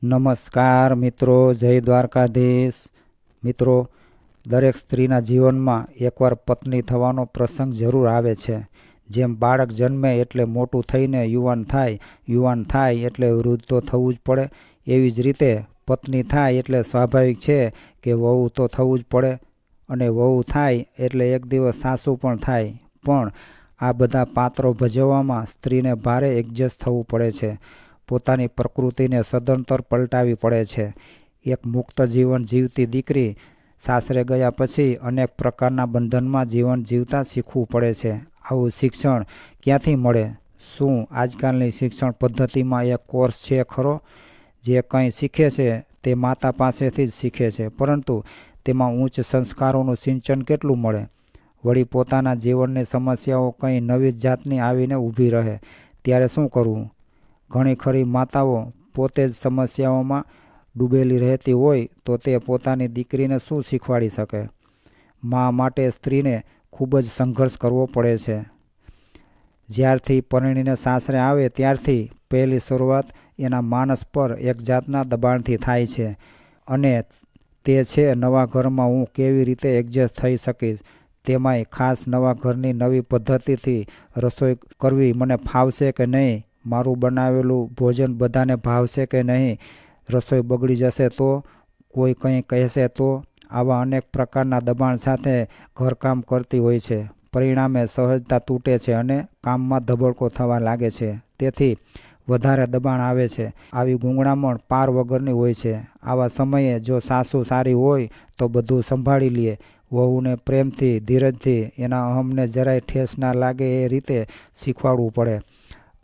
નમસ્કાર મિત્રો, જય દ્વારકાધીશ. મિત્રો, દરેક સ્ત્રીના જીવનમાં એકવાર પત્ની થવાનો પ્રસંગ જરૂર આવે છે. જેમ બાળક જન્મે એટલે મોટું થઈને યુવાન થાય એટલે વૃદ્ધ તો થવું જ પડે, એવી જ રીતે પત્ની થાય એટલે સ્વાભાવિક છે કે વહુ તો થવું જ પડે, અને વહુ થાય એટલે એક દિવસ સાસુ પણ થાય. પણ આ બધા પાત્રો ભજવવામાં સ્ત્રીને ભારે એડજસ્ટ થવું પડે છે. પોતાની પ્રકૃતિને સદંતર પલટાવી પડે છે. એક મુક્ત જીવન જીવતી દીકરી સાસરે ગયા પછી અનેક પ્રકારના બંધનમાં જીવન જીવતા શીખવું પડે છે. આવું શિક્ષણ ક્યાંથી મળે? શું આજકાલની શિક્ષણ પદ્ધતિમાં એક કોર્સ છે ખરો? જે કંઈ શીખે છે તે માતા પાસેથી જ શીખે છે, પરંતુ તેમાં ઉચ્ચ સંસ્કારોનું સિંચન કેટલું મળે? વળી પોતાના જીવનની સમસ્યાઓ કંઈ નવી જાતની આવીને ઊભી રહે ત્યારે શું કરવું? ઘણી ખરી માતાઓ પોતે જ સમસ્યાઓમાં ડૂબેલી રહેતી હોય તો તે પોતાની દીકરીને શું શીખવાડી શકે? મા માટે સ્ત્રીને ખૂબ જ સંઘર્ષ કરવો પડે છે. જ્યારથી પરણીને સાસરે આવે ત્યારથી પહેલી શરૂઆત એના માનસ પર એક જાતના દબાણથી થાય છે, અને તે છે નવા ઘરમાં હું કેવી રીતે એડજસ્ટ થઈ શકીશ, તેમાંય ખાસ નવા ઘરની નવી પદ્ધતિથી રસોઈ કરવી મને ફાવશે કે નહીં, મારું બનાવેલું ભોજન બધાને ભાવશે કે નહીં, રસોઈ બગડી જશે તો, કોઈ કંઈ કહેશે તો. આવા અનેક પ્રકારના દબાણ સાથે ઘરકામ કરતી હોય છે. પરિણામે સહજતા તૂટે છે અને કામમાં ધબડકો થવા લાગે છે. તેથી વધારે દબાણ આવે છે. આવી ગૂંગળામણ પાર વગરની હોય છે. આવા સમયે જો સાસુ સારી હોય તો બધું સંભાળી લે. વહુને પ્રેમથી, ધીરજથી, એના અહમને જરાય ઠેસ ના લાગે એ રીતે શીખવાડવું પડે.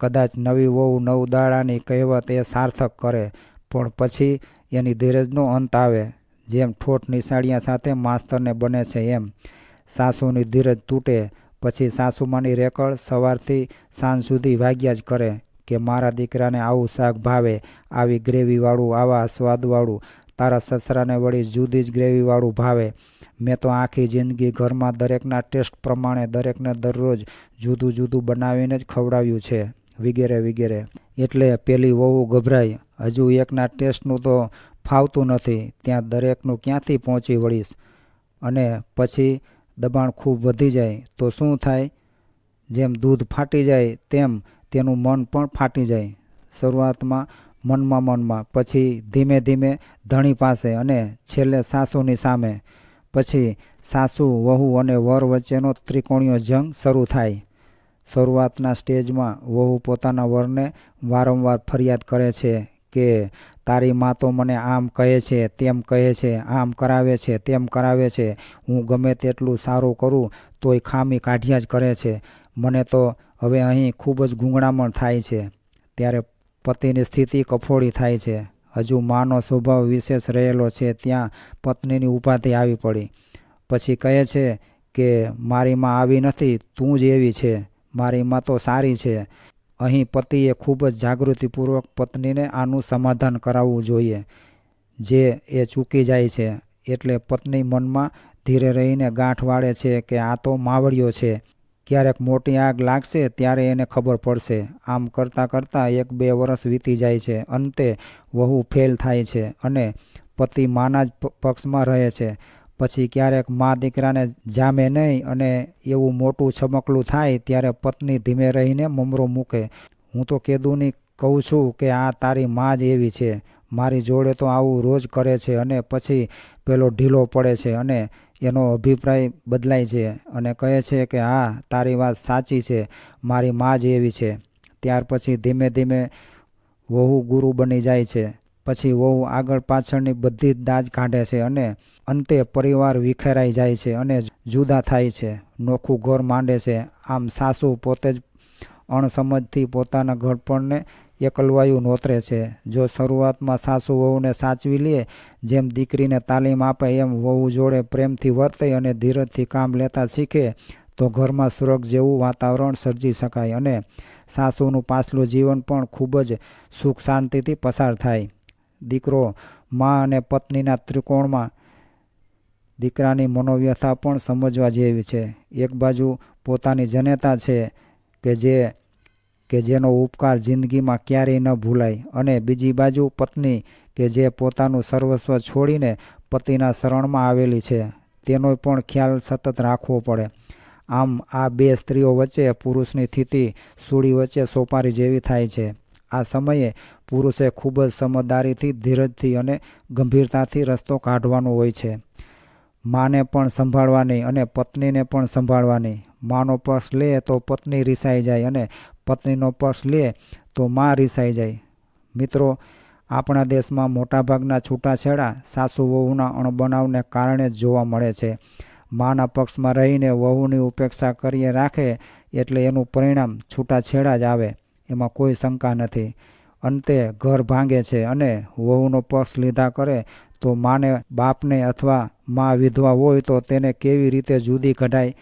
કદાચ નવી વહુ 9 દાડાની કહેવત એ સાર્થક કરે, પણ પછી એની ધીરજનો અંત આવે. જેમ ઠોઠ નિશાળિયા સાથે માસ્તરને બને છે એમ સાસુની ધીરજ તૂટે. પછી સાસુમાની રેકળ સવારથી સાંજ સુધી વાગ્યા જ કરે કે મારા દીકરાને આવું શાક ભાવે, આવી ગ્રેવીવાળું, આવા સ્વાદવાળું. તારા સસરાને વળી જુદી જ ગ્રેવીવાળું ભાવે. મેં તો આખી જિંદગી ઘરમાં દરેકના ટેસ્ટ પ્રમાણે દરેકને દરરોજ જુદું જુદું બનાવીને જ ખવડાવ્યું છે, વગેરે વગેરે. એટલે પેલી વહુ ગભરાય, હજુ એકના ટેસ્ટનું તો ફાવતું નથી, ત્યાં દરેકનું ક્યાંથી પહોંચી વળીશ? અને પછી દબાણ ખૂબ વધી જાય તો શું થાય? જેમ દૂધ ફાટી જાય તેમ તેનું મન પણ ફાટી જાય. શરૂઆતમાં મનમાં, પછી ધીમે ધીમે ધણી પાસે, અને છેલ્લે સાસુની સામે. પછી સાસુ, વહુ અને વર વચ્ચેનો ત્રિકોણીય જંગ શરૂ થાય. શરૂઆતના સ્ટેજમાં વહુ પોતાના વરને વારંવાર ફરિયાદ કરે છે કે તારી મા તો મને આમ કહે છે, તેમ કહે છે, આમ કરાવે છે, તેમ કરાવે છે, હું ગમે તેટલું સારું કરું તોય ખામી કાઢ્યા જ કરે છે, મને તો હવે અહીં ખૂબ જ ગૂંગળામણ થાય છે. ત્યારે પતિની સ્થિતિ કફોડી થાય છે. હજુ માનો સ્વભાવ વિશેષ રહેલો છે ત્યાં પત્નીની ઉપાધિ આવી પડી. પછી કહે છે કે મારી માં આવી નથી, તું જ એવી છે, મારી માં તો સારી છે. અહીં પતિએ ખૂબ જ જાગૃતિપૂર્વક પત્નીને આનું સમાધાન કરાવવું જોઈએ, જે એ ચૂકી જાય છે. એટલે પત્ની મનમાં ધીરે રહીને ગાંઠ વાળે છે કે આ તો માવડિયો છે, ક્યારેક મોટી આગ લાગશે ત્યારે એને ખબર પડશે. આમ કરતાં કરતાં 1-2 વર્ષ વીતી જાય છે. અંતે વહુ ફેલ થાય છે અને પતિ માના જ પક્ષમાં રહે છે. પછી ક્યારેક મા દીકરાને જામે નહીં અને એવું મોટું છમકલું થાય ત્યારે પત્ની ધીમે રહીને મમરો મૂકે. હું તો કેદુની કહું છું કે આ તારી મા જ એવી છે, મારી જોડે તો આવું રોજ કરે છે. અને પછી પેલો ઢીલો પડે છે અને એનો અભિપ્રાય બદલાય છે અને કહે છે કે હા, તારી વાત સાચી છે, મારી મા જ એવી છે. ત્યાર પછી ધીમે ધીમે વહુ ગુરુ બની જાય છે. પછી વહુ આગળ પાછળની બધી જ દાજ કાઢે છે અને અંતે પરિવાર વિખેરાઈ જાય છે અને જુદા થાય છે, નોખું ઘર માંડે છે. આમ સાસુ પોતે જ અણસમજથી પોતાના ઘડપણને એકલવાયું નોતરે છે. જો શરૂઆતમાં સાસુ વહુને સાચવી લે, જેમ દીકરીને તાલીમ આપે એમ વહુ જોડે પ્રેમથી વર્તે અને ધીરજથી કામ લેતા શીખે તો ઘરમાં સ્વર્ગ જેવું વાતાવરણ સર્જી શકાય અને સાસુનું પાછલું જીવન પણ ખૂબ જ સુખ શાંતિથી પસાર થાય. દીકરો, મા અને પત્નીના ત્રિકોણમાં દીકરાની મનોવ્યથા પણ સમજવા જેવી છે. એક બાજુ પોતાની જનેતા છે કે જે કે જેનો ઉપકાર જિંદગીમાં ક્યારેય ન ભૂલાય, અને બીજી બાજુ પત્ની કે જે પોતાનું સર્વસ્વ છોડીને પતિના શરણમાં આવેલી છે તેનો પણ ખ્યાલ સતત રાખવો પડે. આમ આ બે સ્ત્રીઓ વચ્ચે પુરુષની સ્થિતિ સૂળી વચ્ચે સોપારી જેવી થાય છે. આ સમયે પુરુષે ખૂબ જ સમજદારીથી, ધીરજથી અને ગંભીરતાથી રસ્તો કાઢવાનો હોય છે. માને પણ સંભાળવાની અને પત્નીને પણ સંભાળવાની. માનો પક્ષ લે તો પત્ની રિસાઈ જાય અને પત્નીનો પક્ષ લે તો માં રિસાઈ જાય. મિત્રો, આપણા દેશમાં મોટાભાગના છૂટાછેડા સાસુ વહુના અણબનાવને કારણે જ જોવા મળે છે. માના પક્ષમાં રહીને વહુની ઉપેક્ષા કરીએ રાખે એટલે એનું પરિણામ છૂટાછેડા જ આવે, એમાં કોઈ શંકા નથી. અંતે ઘર ભાંગે છે અને વહુનો પક્ષ લીધા કરે તો માને, બાપને અથવા મા વિધવા હોય તો તેને કેવી રીતે જુદી કઢાય,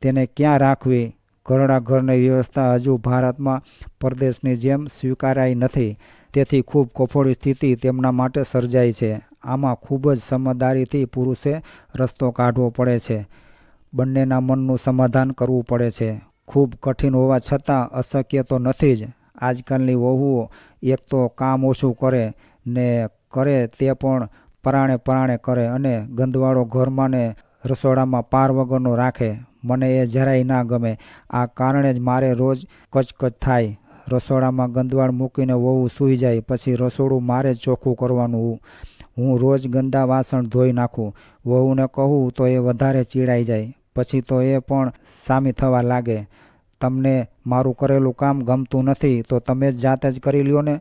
તેને ક્યાં રાખવી? ઘરડા ઘરની વ્યવસ્થા હજુ ભારતમાં પરદેશની જેમ સ્વીકારાઈ નથી. તેથી ખૂબ કફોડી સ્થિતિ તેમના માટે સર્જાય છે. આમાં ખૂબ જ સમજદારીથી પુરુષે રસ્તો કાઢવો પડે છે. બંનેના મનનું સમાધાન કરવું પડે છે. ખૂબ કઠિન હોવા છતાં અશક્ય તો નથી જ. આજકાલની વહુઓ એક તો કામ ઓછું કરે ને કરે તે પણ પરાણે કરે અને ગંદવાળો ઘરમાં ને રસોડામાં પાર વગરનો રાખે. મને એ જરાય ના ગમે. આ કારણે જ મારે રોજ કચકચ થાય. રસોડામાં ગંદવાળ મૂકીને વહુ સૂઈ જાય, પછી રસોડું મારે જ ચોખ્ખું કરવાનું. હું રોજ ગંદા વાસણ ધોઈ નાખું. વહુને કહું તો એ વધારે ચીડાઈ જાય. પછી તો એ પણ સામી થવા લાગે. તમને મારું કરેલું કામ ગમતું નથી તો તમે જ જાતે જ કરી લ્યો ને.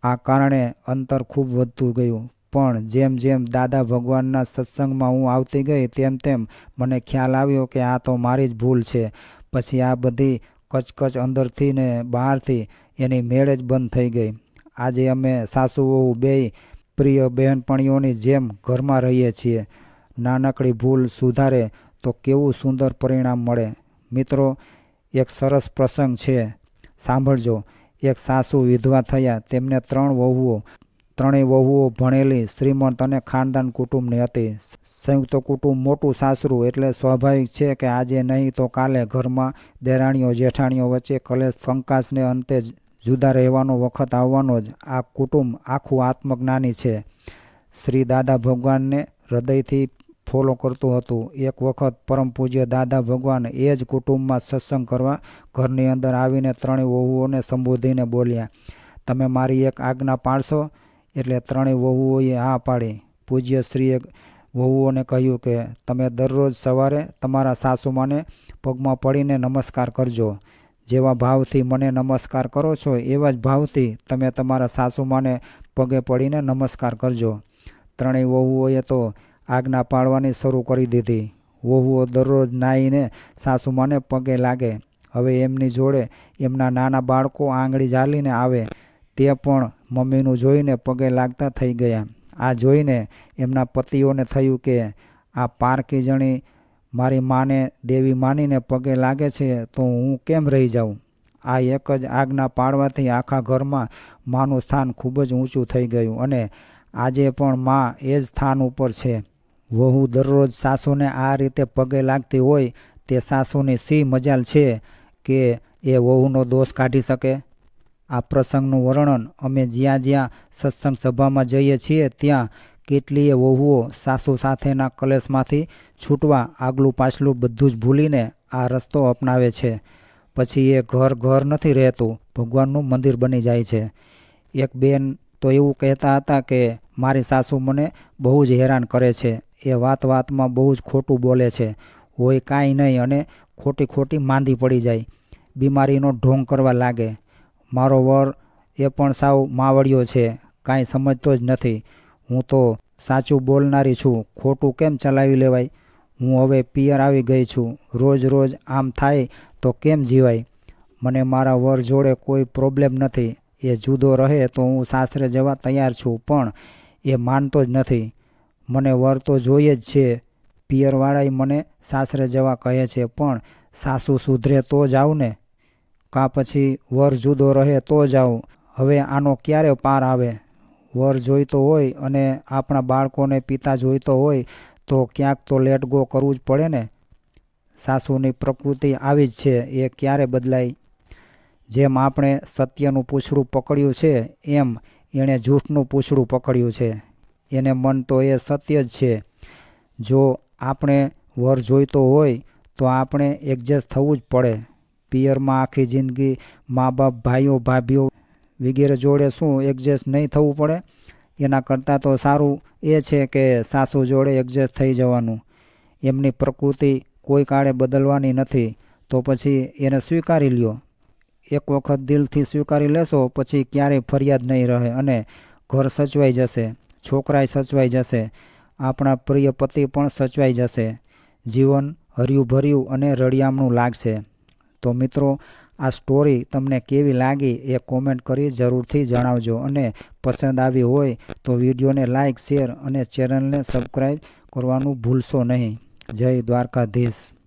આ કારણે અંતર ખૂબ વધતું ગયું. પણ જેમ જેમ દાદા ભગવાનના સત્સંગમાં હું આવતી ગઈ તેમ તેમ મને ખ્યાલ આવ્યો કે આ તો મારી જ ભૂલ છે. પછી આ બધી કચકચ અંદરથી ને બહારથી એની મેળ જ બંધ થઈ ગઈ. આજે અમે સાસુ વહુ બેય પ્રિય બહેનપણીઓની જેમ ઘરમાં રહીએ છીએ. નાનકડી ભૂલ સુધારે તો કેવું સુંદર પરિણામ મળે. મિત્રો, એક સરસ પ્રસંગ છે, સાંભળજો. એક સાસુ વિધવા થયા. તેમને 3 વહુઓ. ત્રણેય વહુઓ ભણેલી, શ્રીમંત અને ખાનદાન કુટુંબની હતી. સંયુક્ત કુટુંબ, મોટું સાસરું, એટલે સ્વાભાવિક છે કે આજે નહીં તો કાલે ઘરમાં દેરાણીઓ જેઠાણીઓ વચ્ચે કલેશ કંકાસને અંતે જુદા રહેવાનો વખત આવવાનો જ. આ કુટુંબ આખું આત્મજ્ઞાની છે. શ્રી દાદા ભગવાનને હૃદયથી ફોલો કરતું હતું. એક વખત પરમ પૂજ્ય દાદા ભગવાન એ જ કુટુંબમાં સત્સંગ કરવા ઘરની અંદર આવીને ત્રણેય વહુઓને સંબોધીને બોલ્યા, તમે મારી એક આજ્ઞા પાળશો? એટલે ત્રણેય વહુઓએ હા પાડી. પૂજ્યશ્રીએ વહુઓને કહ્યું કે તમે દરરોજ સવારે તમારા સાસુમાને પગમાં પડીને નમસ્કાર કરજો. જેવા ભાવથી મને નમસ્કાર કરો છો એવા જ ભાવથી તમે તમારા સાસુમાને પગે પડીને નમસ્કાર કરજો. ત્રણેય વહુઓએ તો આજ્ઞા પાળવાની શરૂ કરી દીધી. વહુઓ દરરોજ નાહીને સાસુમાને પગે લાગે. હવે એમની જોડે એમના નાના બાળકો આંગળી ઝાલીને આવે તે પણ મમ્મીનું જોઈને પગે લાગતા થઈ ગયા. આ જોઈને એમના પતિઓને થયું કે આ પારકી જણી મારી માને દેવી માનીને પગે લાગે છે તો હું કેમ રહી જાઉં. આ એક જ આજ્ઞા પાળવાથી આખા ઘરમાં માનું સ્થાન ખૂબ જ ઊંચું થઈ ગયું અને આજે પણ માં એ જ સ્થાન ઉપર છે. વહુ દરરોજ સાસુને આ રીતે પગે લાગતી હોય તે સાસુની સી મજાલ છે કે એ વહુનો દોષ કાઢી શકે. આ પ્રસંગનું વર્ણન અમે જ્યાં જ્યાં સત્સંગ સભામાં જઈએ છીએ ત્યાં કેટલીય વહુઓ સાસુ સાથેના કલેશમાંથી છૂટવા આગલું પાછલું બધું જ ભૂલીને આ રસ્તો અપનાવે છે. પછી એ ઘર નથી રહેતું, ભગવાનનું મંદિર બની જાય છે. એક બેન તો એવું કહેતા હતા કે મારી સાસુ મને બહુ જ હેરાન કરે છે. એ વાતમાં બહુ જ ખોટું બોલે છે. હોય કાંઈ નહીં અને ખોટી માંદી પડી જાય, બીમારીનો ઢોંગ કરવા લાગે. મારો વર એ પણ સાવ માવડિયો છે, કાંઈ સમજતો જ નથી. હું તો સાચું બોલનારી છું, ખોટું કેમ ચલાવી લેવાય. હું હવે પિયર આવી ગઈ છું. રોજ આમ થાય તો કેમ જીવાય. મને મારા વર જોડે કોઈ પ્રોબ્લેમ નથી. એ જુદો રહે તો હું સાસરે જવા તૈયાર છું, પણ એ માનતો જ નથી. મને વર તો જોઈએ જ છે. પિયરવાળાએ મને સાસરે જવા કહે છે, પણ સાસુ સુધરે તો જાઉં ને, કાં પછી વર જુદો રહે તો જાઉં. હવે આનો ક્યારે પાર આવે. વર જોઈતો હોય અને આપણા બાળકોને પિતા જોઈતો હોય તો ક્યાંક તો લેટ ગો કરવું જ પડે ને. સાસુની પ્રકૃતિ આવી જ છે, એ ક્યારે બદલાય. જેમ આપણે સત્યનું પૂંછડું પકડ્યું છે એમ એણે જૂઠનું પૂંછડું પકડ્યું છે. એને મન તો એ સત્ય જ છે. જો આપણે વર જોઈતો હોય તો આપણે એડજસ્ટ થવું જ પડે. પિયરમાં આખી જિંદગી મા બાપ, ભાઈઓ, ભાભીઓ વગેરે જોડે શું એડજસ્ટ નહીં થવું પડે? એના કરતાં તો સારું એ છે કે સાસુ જોડે એડજસ્ટ થઈ જવાનું. એમની પ્રકૃતિ કોઈ કાળે બદલવાની નથી, તો પછી એને સ્વીકારી લ્યો. એક વખત દિલથી સ્વીકારી લેશો પછી ક્યારેય ફરિયાદ નહીં રહે અને ઘર સચવાઈ જશે, છોકરાય સચવાઈ જશે, આપણા પ્રિય પતિ પણ સચવાઈ જશે. જીવન હર્યું ભર્યું અને રળિયામણું લાગશે. તો મિત્રો, આ સ્ટોરી તમને કેવી લાગી એ કોમેન્ટ કરી જરૂરથી જણાવજો. અને પસંદ આવી હોય તો વિડીયોને લાઇક, શેર અને ચેનલને સબસ્ક્રાઈબ કરવાનું ભૂલશો નહીં. જય દ્વારકાધીશ.